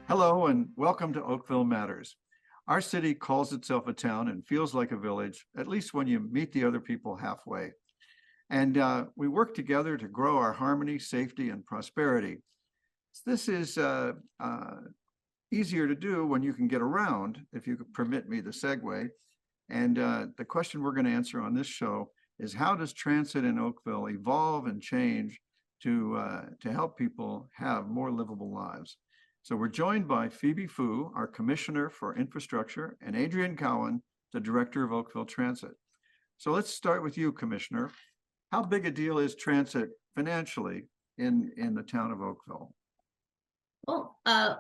Hello and welcome to Oakville Matters. Our city calls itself a town and feels like a village, at least when you meet the other people halfway. And we work together to grow our harmony, safety, and prosperity. This is easier to do when you can get around, if you could permit me the segue. And the question we're going to answer on this show is, how does transit in Oakville evolve and change to help people have more livable lives? So we're joined by Phoebe Fu, our Commissioner for Infrastructure, and Adrian Kawun, the Director of Oakville Transit. So let's start with you, Commissioner. How big a deal is transit financially in the town of Oakville? Well,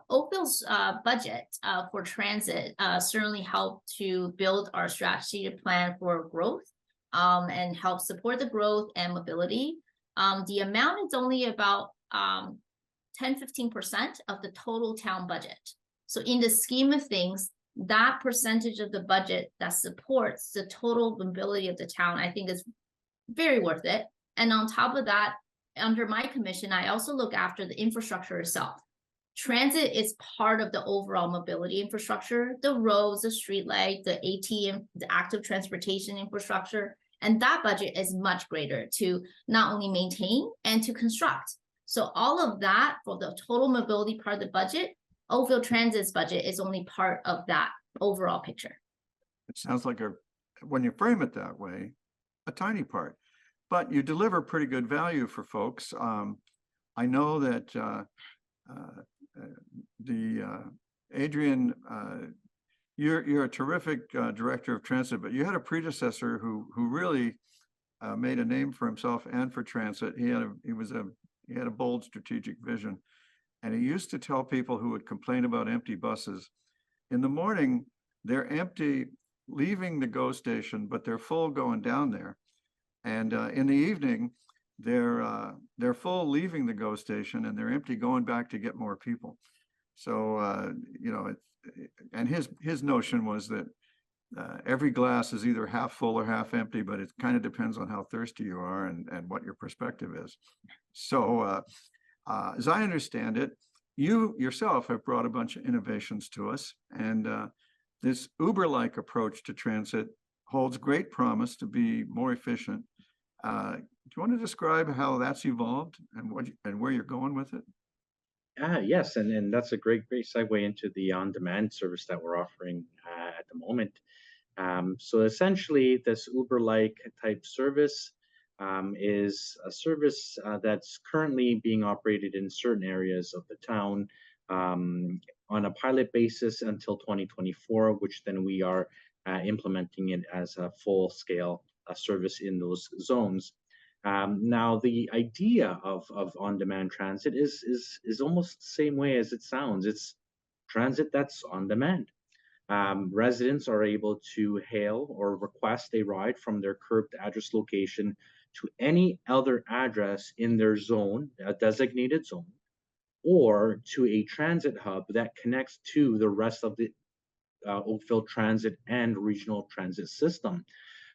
Oakville's budget for transit certainly helped to build our strategic plan for growth and help support the growth and mobility. The amount is only about 10-15% of the total town budget. So in the scheme of things, that percentage of the budget that supports the total mobility of the town, I think is very worth it. And on top of that, under my commission, I also look after the infrastructure itself. Transit is part of the overall mobility infrastructure, the roads, the street light, the ATM, the active transportation infrastructure, and that budget is much greater to not only maintain and to construct. So all of that for the total mobility part of the budget, Oakville Transit's budget is only part of that overall picture. It sounds like, when you frame it that way, a tiny part, but you deliver pretty good value for folks. I know that Adrian, you're a terrific director of transit, but you had a predecessor who really made a name for himself and for transit. He had a bold strategic vision, and he used to tell people who would complain about empty buses, in the morning they're empty leaving the GO station, but they're full going down there, and in the evening they're full leaving the GO station and they're empty going back to get more people. So and his notion was that every glass is either half full or half empty, but it kind of depends on how thirsty you are and what your perspective is. So as I understand it, you yourself have brought a bunch of innovations to us, and this Uber-like approach to transit holds great promise to be more efficient. Do you want to describe how that's evolved and where you're going with it? Yes, and that's a great segue into the on-demand service that we're offering at the moment. So essentially, this Uber-like type service is a service that's currently being operated in certain areas of the town on a pilot basis until 2024, which then we are implementing it as a full-scale service in those zones. Now, the idea of on-demand transit is almost the same way as it sounds. It's transit that's on demand. Residents are able to hail or request a ride from their curbed address location to any other address in their zone, a designated zone, or to a transit hub that connects to the rest of the Oakville Transit and regional transit system.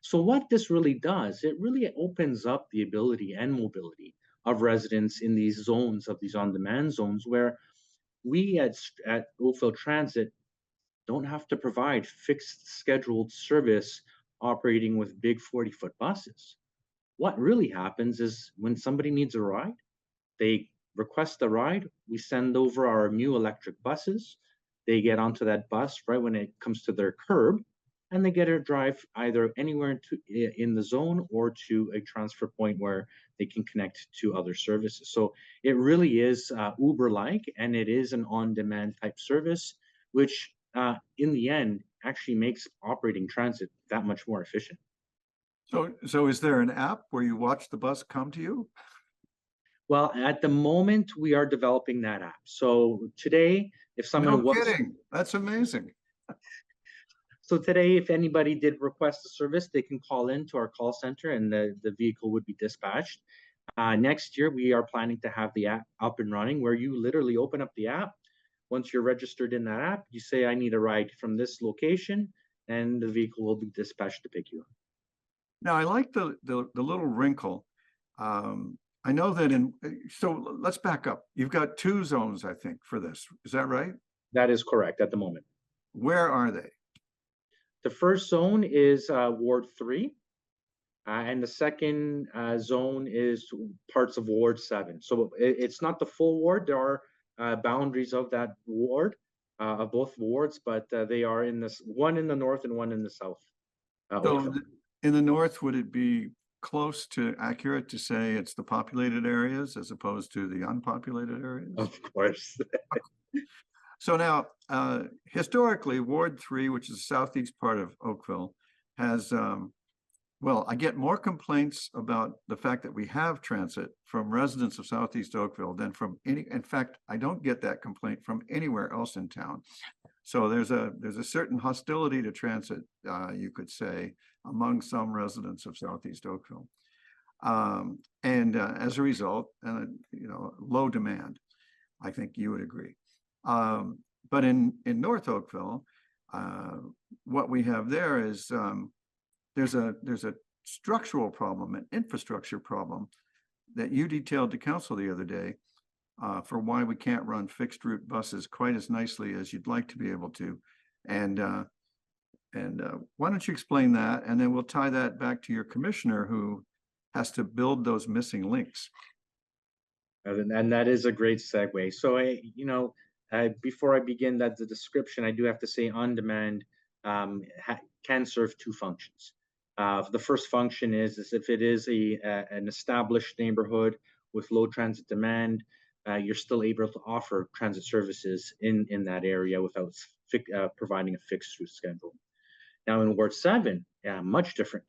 So what this really does, it really opens up the ability and mobility of residents in these zones, of these on-demand zones, where we at Oakville Transit don't have to provide fixed scheduled service operating with big 40-foot buses. What really happens is when somebody needs a ride, they request a ride, we send over our new electric buses, they get onto that bus right when it comes to their curb, and they get a drive either anywhere in the zone or to a transfer point where they can connect to other services. So it really is Uber-like, and it is an on-demand type service, which in the end actually makes operating transit that much more efficient. So is there an app where you watch the bus come to you? Well, at the moment, we are developing that app. So today, if someone No kidding, that's amazing. So today, if anybody did request a service, they can call in to our call center and the vehicle would be dispatched. Next year, we are planning to have the app up and running where you literally open up the app. Once you're registered in that app, you say, I need a ride from this location, and the vehicle will be dispatched to pick you up. Now, I like the little wrinkle. I know that so let's back up. You've got 2 zones, I think, for this. Is that right? That is correct at the moment. Where are they? The first zone is Ward 3, and the second zone is parts of Ward 7. So it's not the full ward. There are boundaries of that ward, of both wards, but they are in this one in the north and one in the south. So Oakville. in the north, would it be close to accurate to say it's the populated areas as opposed to the unpopulated areas? Of course. So now, historically, Ward 3, which is the southeast part of Oakville, has, well, I get more complaints about the fact that we have transit from residents of southeast Oakville than from any, in fact, I don't get that complaint from anywhere else in town. So there's a certain hostility to transit, you could say, among some residents of southeast Oakville. And as a result, you know, low demand, I think you would agree. But in North Oakville, what we have there is there's a structural problem, an infrastructure problem that you detailed to council the other day for why we can't run fixed route buses quite as nicely as you'd like to be able to. And why don't you explain that? And then we'll tie that back to your commissioner who has to build those missing links. And that is a great segue. So, you know, before I begin the description, I do have to say on-demand can serve two functions. The first function is if it is an established neighborhood with low transit demand, you're still able to offer transit services in that area without providing a fixed route schedule. Now in Ward 7, much different.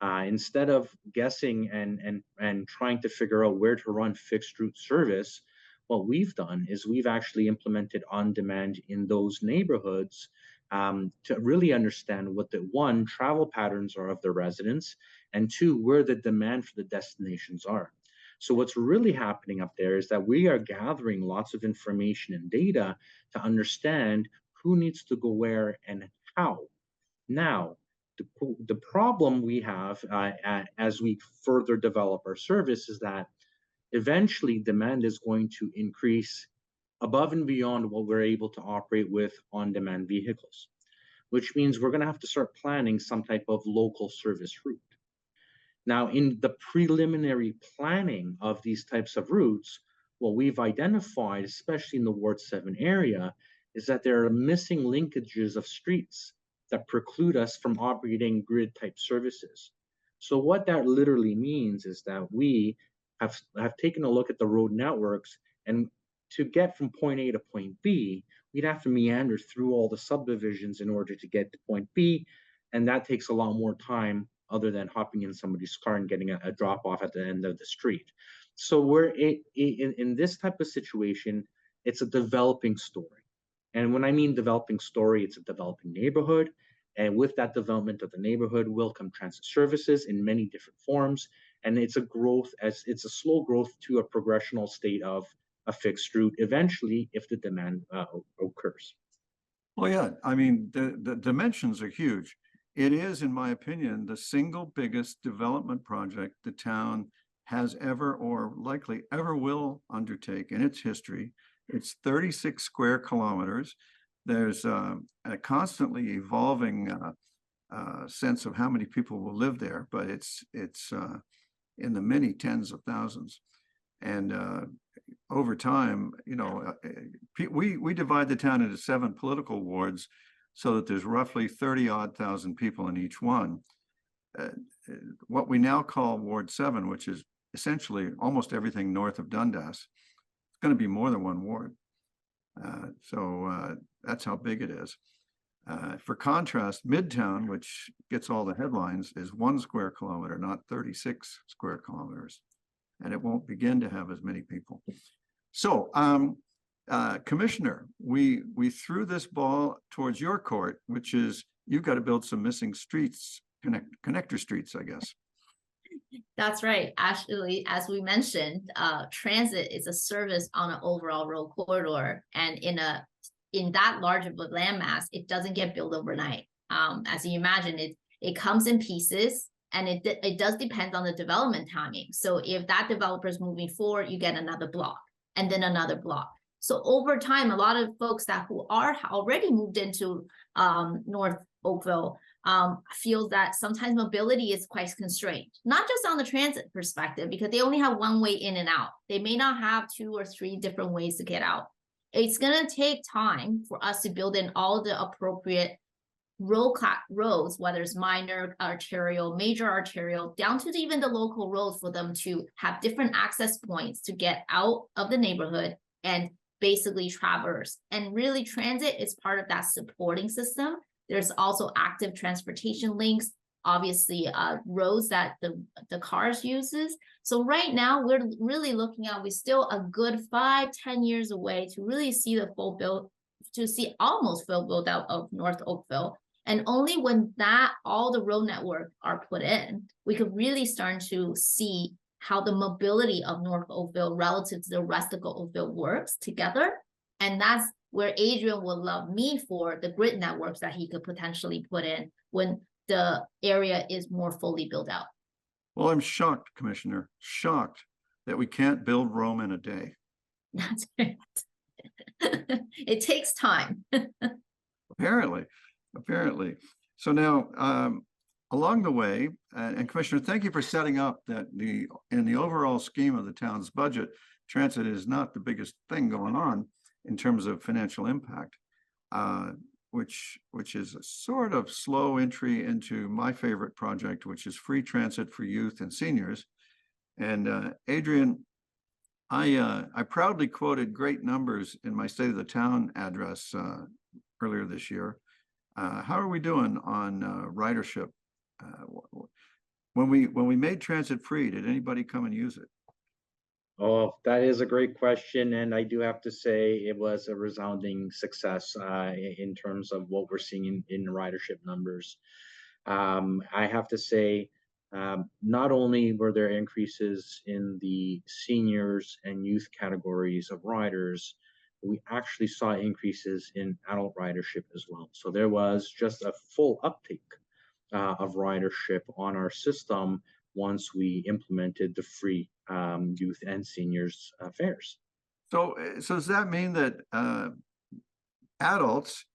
Instead of guessing and trying to figure out where to run fixed route service, what we've done is we've actually implemented on-demand in those neighborhoods to really understand what the one, travel patterns are of the residents, and two, where the demand for the destinations are. So what's really happening up there is that we are gathering lots of information and data to understand who needs to go where and how. Now, the problem we have as we further develop our service is that eventually demand is going to increase above and beyond what we're able to operate with on-demand vehicles, which means we're going to have to start planning some type of local service route. Now, in the preliminary planning of these types of routes, what we've identified, especially in the Ward 7 area, is that there are missing linkages of streets that preclude us from operating grid type services. So what that literally means is that we have taken a look at the road networks, and to get from point A to point B, we'd have to meander through all the subdivisions in order to get to point B, and that takes a lot more time other than hopping in somebody's car and getting a drop off at the end of the street. So we're in this type of situation, it's a developing story. And when I mean developing story, it's a developing neighborhood. And with that development of the neighborhood will come transit services in many different forms. And it's a growth, as it's a slow growth to a progressional state of a fixed route eventually if the demand occurs. Well, yeah, I mean, the dimensions are huge. It is, in my opinion, the single biggest development project the town has ever or likely ever will undertake in its history. It's 36 square kilometers. There's a constantly evolving sense of how many people will live there, but it's in the many tens of thousands. And over time, you know, we divide the town into 7 political wards so that there's roughly 30-odd thousand people in each one. What we now call Ward 7, which is essentially almost everything north of Dundas, it's going to be more than one ward. So that's how big it is. For contrast, Midtown, which gets all the headlines, is 1 square kilometer, not 36 square kilometers. And it won't begin to have as many people. So, Commissioner, we threw this ball towards your court, which is you've got to build some missing streets, connector streets, I guess. That's right. Actually, as we mentioned, transit is a service on an overall road corridor, and in that large of a landmass, it doesn't get built overnight. As you imagine, it comes in pieces, and it does depend on the development timing. So if that developer is moving forward, you get another block and then another block. So over time, a lot of folks that who are already moved into North Oakville feel that sometimes mobility is quite constrained, not just on the transit perspective, because they only have one way in and out. They may not have 2 or 3 different ways to get out. It's going to take time for us to build in all the appropriate roads, whether it's minor arterial, major arterial, down to even the local roads, for them to have different access points to get out of the neighborhood and basically traverse. And really, transit is part of that supporting system. There's also active transportation links, obviously roads that the cars uses. So right now we're really looking at, we're still a good 5-10 years away to really see the full build, to see almost full build out of North Oakville. And only when all the road network are put in, we could really start to see how the mobility of North Oakville relative to the rest of Oakville works together. And that's where Adrian would love me for the grid networks that he could potentially put in when the area is more fully built out. Well, I'm shocked, Commissioner, shocked that we can't build Rome in a day. That's great. It takes time. Apparently. So now, along the way, and Commissioner, thank you for setting up that in the overall scheme of the town's budget, transit is not the biggest thing going on in terms of financial impact, which is a sort of slow entry into my favorite project, which is free transit for youth and seniors. And Adrian, I proudly quoted great numbers in my State of the Town address earlier this year. How are we doing on ridership? When we made transit free, did anybody come and use it? Oh, that is a great question, and I do have to say it was a resounding success in terms of what we're seeing in ridership numbers. I have to say, not only were there increases in the seniors and youth categories of riders, we actually saw increases in adult ridership as well. So there was just a full uptake of ridership on our system once we implemented the free youth and seniors fares. So does that mean that adults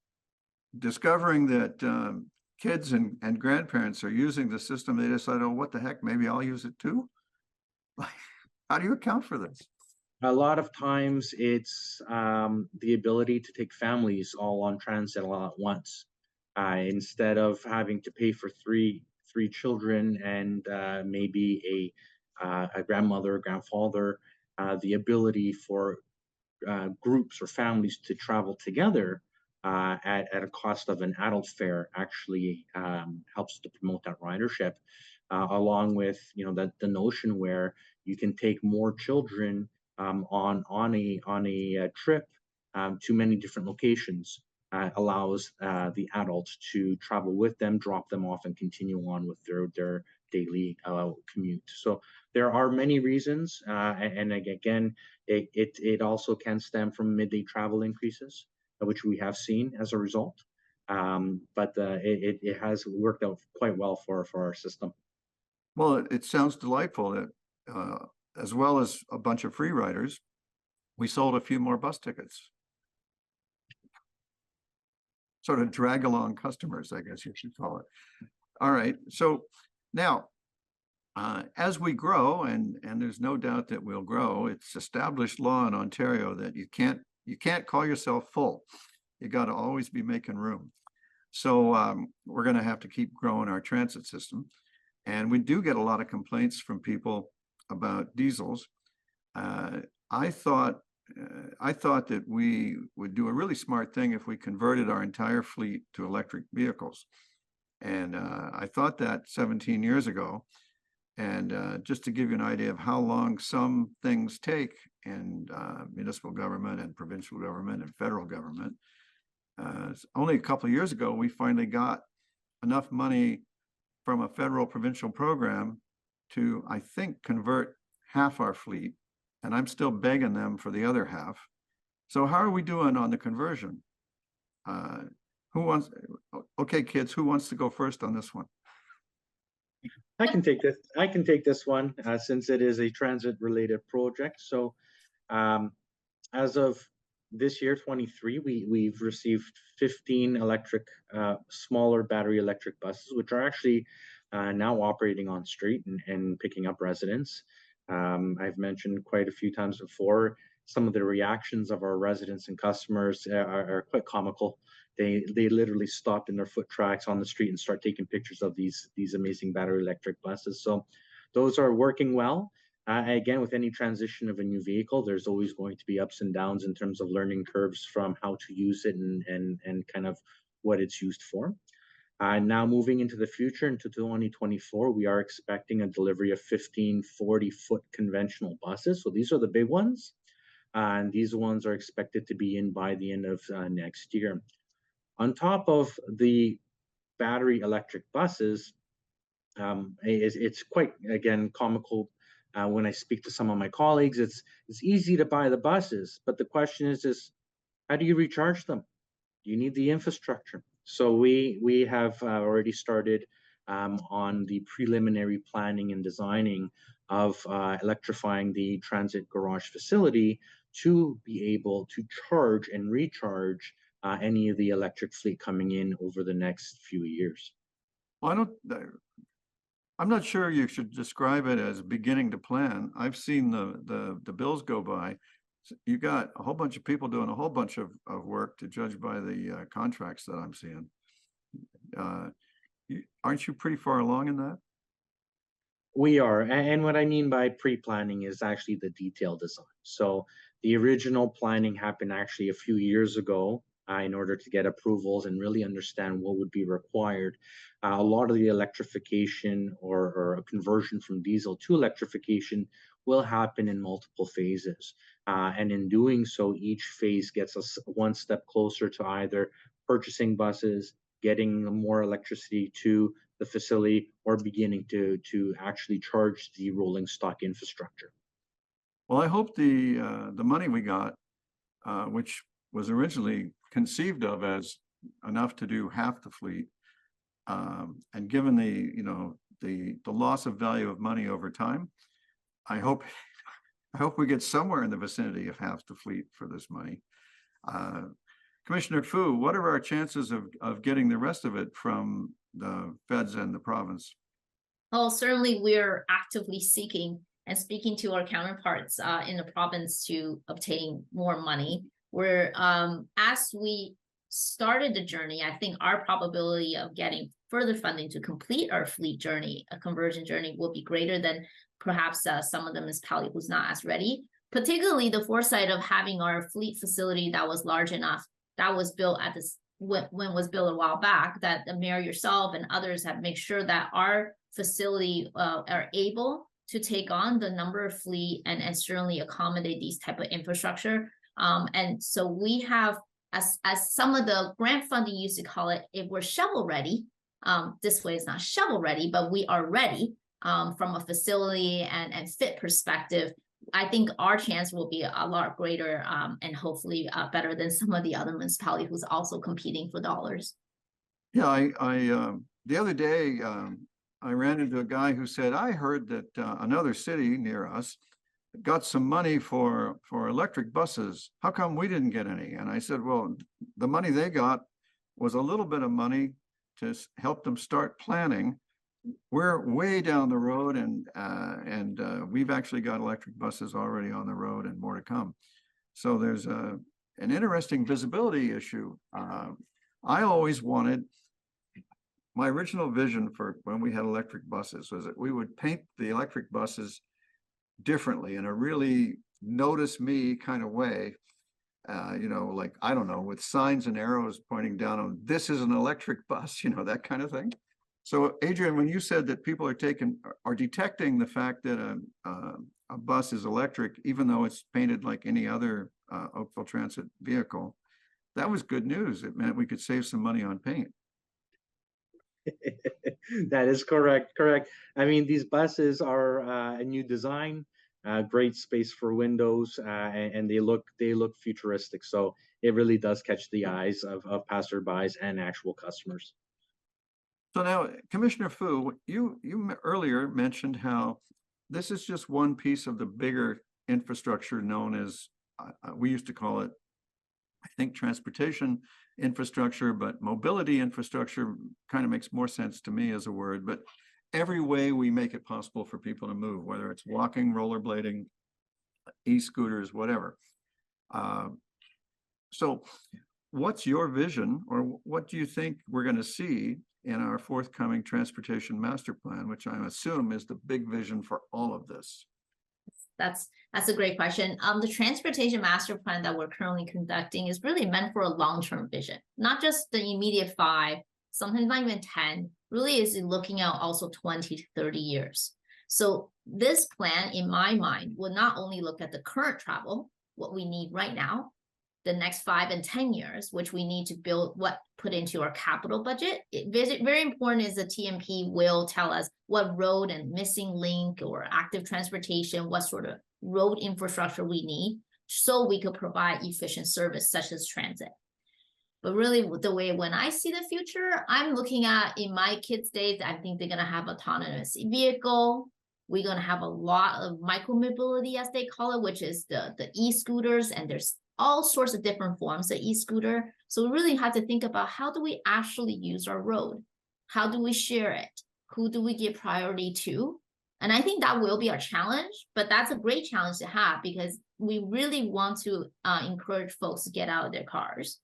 discovering that kids and grandparents are using the system, they decide, oh, what the heck, maybe I'll use it too? How do you account for this? A lot of times it's the ability to take families all on transit all at once. Instead of having to pay for three children and maybe a grandmother or grandfather, the ability for groups or families to travel together at a cost of an adult fare actually helps to promote that ridership, along with the notion where you can take more children on a trip to many different locations. Allows the adults to travel with them, drop them off, and continue on with their daily commute. So there are many reasons, and again, it also can stem from midday travel increases, which we have seen as a result. But it has worked out quite well for our system. Well, it sounds delightful that as well as a bunch of free riders, we sold a few more bus tickets. Sort of drag along customers, I guess you should call it. All right. So now, as we grow, and there's no doubt that we'll grow, it's established law in Ontario that you can't call yourself full. You got to always be making room. So we're going to have to keep growing our transit system. And we do get a lot of complaints from people about diesels. I thought that we would do a really smart thing if we converted our entire fleet to electric vehicles. And I thought that 17 years ago. And just to give you an idea of how long some things take in municipal government and provincial government and federal government, only a couple of years ago, we finally got enough money from a federal provincial program to, I think, convert half our fleet. And I'm still begging them for the other half. So how are we doing on the conversion? Okay, kids, who wants to go first on this one? I can take this. I can take this one since it is a transit-related project. So, as of this year, 23, we've received 15 electric, smaller battery electric buses, which are actually now operating on street and picking up residents. I've mentioned quite a few times before, some of the reactions of our residents and customers are quite comical. They literally stop in their foot tracks on the street and start taking pictures of these amazing battery electric buses. So those are working well. Again, with any transition of a new vehicle, there's always going to be ups and downs in terms of learning curves from how to use it and kind of what it's used for. Now moving into the future, into 2024, we are expecting a delivery of 15 40-foot conventional buses. So these are the big ones. And these ones are expected to be in by the end of next year. On top of the battery electric buses, it's quite, again, comical. When I speak to some of my colleagues, it's easy to buy the buses, but the question is how do you recharge them? You need the infrastructure. So we have already started on the preliminary planning and designing of electrifying the transit garage facility to be able to charge and recharge any of the electric fleet coming in over the next few years. Well, I'm not sure you should describe it as beginning to plan. I've seen the bills go by. You got a whole bunch of people doing a whole bunch of work, to judge by the contracts that I'm seeing. Aren't you pretty far along in that? We are, and what I mean by pre-planning is actually the detailed design. So the original planning happened actually a few years ago in order to get approvals and really understand what would be required. A lot of the electrification or a conversion from diesel to electrification will happen in multiple phases. And in doing so, each phase gets us one step closer to either purchasing buses, getting more electricity to the facility, or beginning to actually charge the rolling stock infrastructure. Well, I hope the money we got, which was originally conceived of as enough to do half the fleet, and given the loss of value of money over time, I hope we get somewhere in the vicinity of half the fleet for this money. Commissioner Fu, what are our chances of getting the rest of it from the feds and the province? Oh, certainly we're actively seeking and speaking to our counterparts in the province to obtain more money. We're as we started the journey, I think our probability of getting further funding to complete our fleet journey, a conversion journey, will be greater than perhaps some of the municipality who's not as ready. Particularly the foresight of having our fleet facility that was large enough, that was built at this when was built a while back, that the mayor, yourself, and others have made sure that our facility are able to take on the number of fleet and certainly accommodate these type of infrastructure. And so we have, as some of the grant funding used to call it, if we're shovel ready, this way is not shovel ready, but we are ready from a facility and fit perspective. I think our chance will be a lot greater and hopefully better than some of the other municipalities who's also competing for dollars. Yeah, I the other day I ran into a guy who said, I heard that another city near us got some money for electric buses. How come we didn't get any? And I said, well, the money they got was a little bit of money to help them start planning. We're way down the road, and we've actually got electric buses already on the road and more to come. So there's an interesting visibility issue. I always wanted, my original vision for when we had electric buses was that we would paint the electric buses differently in a really notice me kind of way. Like, I don't know, with signs and arrows pointing down on, this is an electric bus, that kind of thing. So Adrian, when you said that people are detecting the fact that a bus is electric, even though it's painted like any other Oakville Transit vehicle, that was good news. It meant we could save some money on paint. That is correct. I mean, these buses are a new design, great space for windows, and they look futuristic. So it really does catch the eyes of passerbys and actual customers. So now, Commissioner Fu, you earlier mentioned how this is just one piece of the bigger infrastructure known as, we used to call it I think transportation infrastructure, but mobility infrastructure kind of makes more sense to me as a word. But every way we make it possible for people to move, whether it's walking, rollerblading, e-scooters, whatever. So what's your vision, or what do you think we're going to see in our forthcoming transportation master plan, which I assume is the big vision for all of this? That's a great question. The transportation master plan that we're currently conducting is really meant for a long-term vision, not just the immediate 5, sometimes not even 10, really is looking out also 20 to 30 years. So this plan, in my mind, will not only look at the current travel, what we need right now, the next 5 and 10 years, which we need to build, put into our capital budget. Very important is the TMP will tell us what road and missing link or active transportation, what sort of road infrastructure we need, so we could provide efficient service such as transit. But really, the way when I see the future, I'm looking at, in my kids' days, I think they're gonna have autonomous vehicle. We're gonna have a lot of micromobility, as they call it, which is the e-scooters, and there's all sorts of different forms of e-scooter. So we really have to think about, how do we actually use our road? How do we share it? Who do we give priority to? And I think that will be our challenge, but that's a great challenge to have, because we really want to encourage folks to get out of their cars.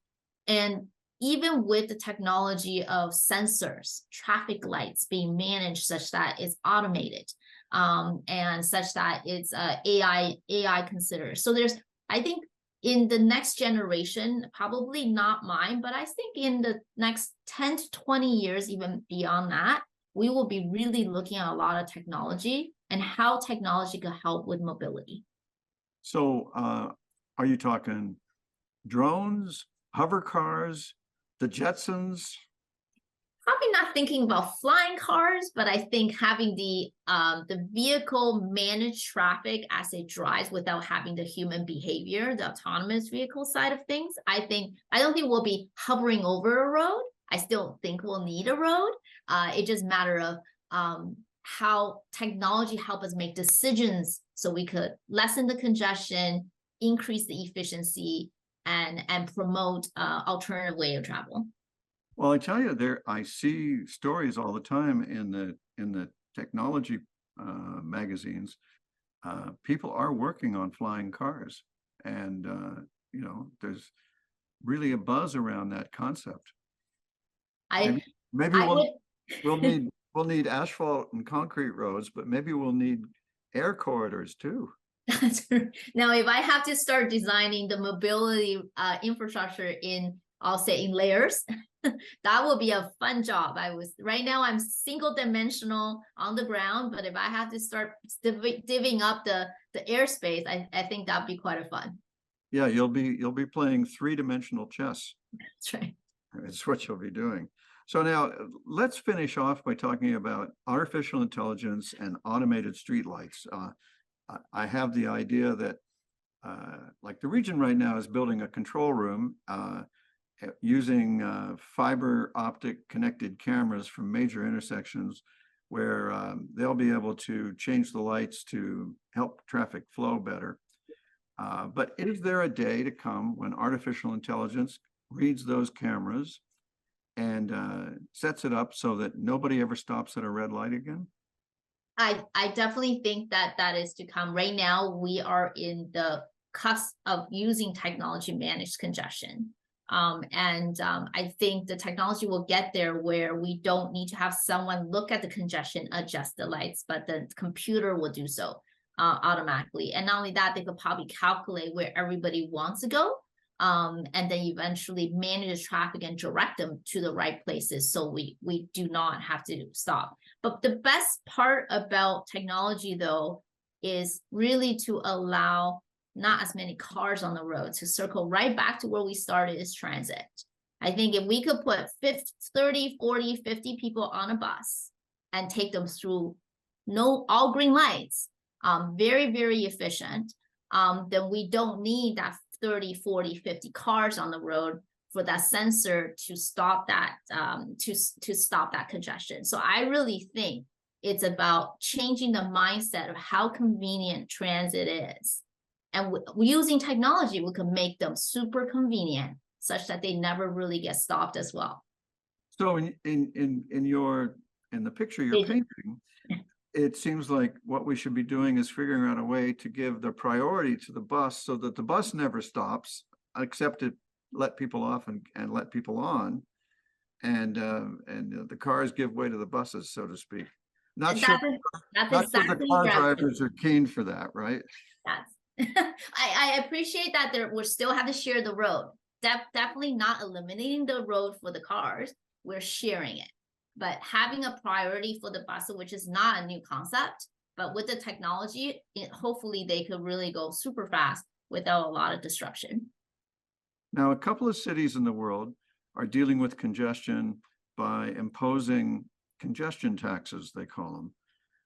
And even with the technology of sensors, traffic lights being managed such that it's automated, and such that it's AI considered. So there's, I think, in the next generation, probably not mine, but I think in the next 10 to 20 years, even beyond that, we will be really looking at a lot of technology and how technology could help with mobility. So are you talking drones, hover cars, the Jetsons? Probably not thinking about flying cars, but I think having the vehicle manage traffic as it drives without having the human behavior, the autonomous vehicle side of things. I don't think we'll be hovering over a road. I still think we'll need a road. It just matter of how technology help us make decisions so we could lessen the congestion, increase the efficiency, and promote alternative way of travel. Well, I tell you, I see stories all the time in the technology magazines. People are working on flying cars, and you know, there's really a buzz around that concept. Maybe we'll need asphalt and concrete roads, but maybe we'll need air corridors too. Now, if I have to start designing the mobility infrastructure in, I'll say, in layers, that will be a fun job. Right now I'm single dimensional on the ground, but if I have to start divvying up the airspace, I think that'd be quite a fun. Yeah, you'll be playing 3-dimensional chess. That's right. It's what you'll be doing. So now let's finish off by talking about artificial intelligence and automated streetlights. I have the idea that like the region right now is building a control room using fiber optic connected cameras from major intersections, where they'll be able to change the lights to help traffic flow better. But is there a day to come when artificial intelligence reads those cameras and sets it up so that nobody ever stops at a red light again? I definitely think that is to come. Right now, we are in the cusp of using technology managed congestion. I think the technology will get there where we don't need to have someone look at the congestion, adjust the lights, but the computer will do so automatically. And not only that, they could probably calculate where everybody wants to go, and then eventually manage traffic and direct them to the right places, so we do not have to stop. But the best part about technology, though, is really to allow not as many cars on the road, to circle right back to where we started, is transit. I think if we could put 30, 40, 50 people on a bus and take them through all green lights, very, very efficient, then we don't need that 30, 40, 50 cars on the road for that sensor to stop that to stop that congestion. So I really think it's about changing the mindset of how convenient transit is, And using technology, we can make them super convenient such that they never really get stopped as well. So in the picture you're Vision. painting, it seems like what we should be doing is figuring out a way to give the priority to the bus so that the bus never stops, except to let people off and let people on. And the cars give way to the buses, so to speak. Not sure, That's not sure exactly the car where I'm going. drivers are keen for that, right? That's I appreciate that we still have to share the road. Definitely not eliminating the road for the cars. We're sharing it, but having a priority for the bus, which is not a new concept, but with the technology, hopefully they could really go super fast without a lot of disruption. Now, a couple of cities in the world are dealing with congestion by imposing congestion taxes, they call them,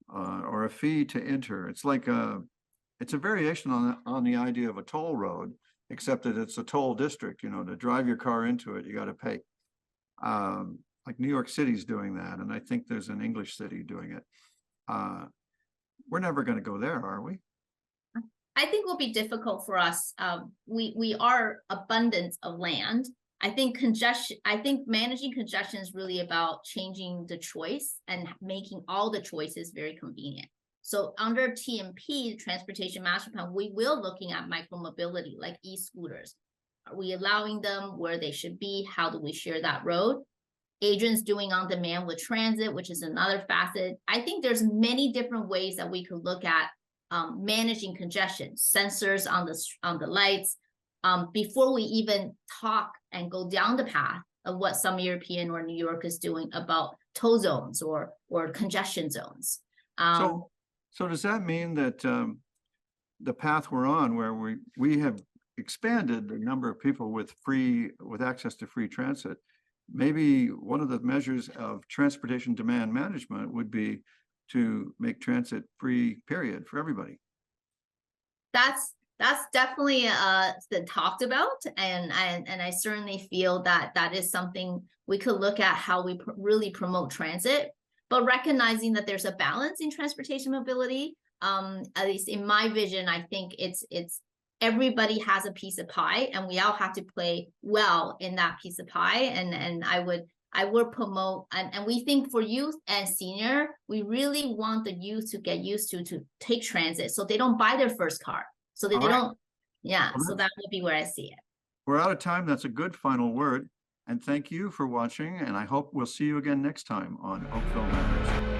or a fee to enter. It's like it's a variation on the idea of a toll road, except that it's a toll district. You know, to drive your car into it, you got to pay. Like New York City's doing that, and I think there's an English city doing it. We're never going to go there, are we? I think will be difficult for us. We are abundance of land. I think managing congestion is really about changing the choice and making all the choices very convenient. So under TMP, Transportation Master Plan, we will looking at micromobility like e-scooters. Are we allowing them where they should be? How do we share that road? Adrian's doing on demand with transit, which is another facet. I think there's many different ways that we could look at managing congestion, sensors on the lights, before we even talk and go down the path of what some European or New York is doing about toll zones or congestion zones. So does that mean that the path we're on, where we have expanded the number of people with access to free transit, maybe one of the measures of transportation demand management would be to make transit free, period, for everybody? That's definitely been talked about, and I certainly feel that is something we could look at how we really promote transit, but recognizing that there's a balance in transportation mobility. At least in my vision, I think it's everybody has a piece of pie, and we all have to play well in that piece of pie. And I would promote, and we think for youth and senior, we really want the youth to get used to take transit so they don't buy their first car. So they don't, yeah, so that would be where I see it. We're out of time. That's a good final word. And thank you for watching. And I hope we'll see you again next time on Oakville Matters.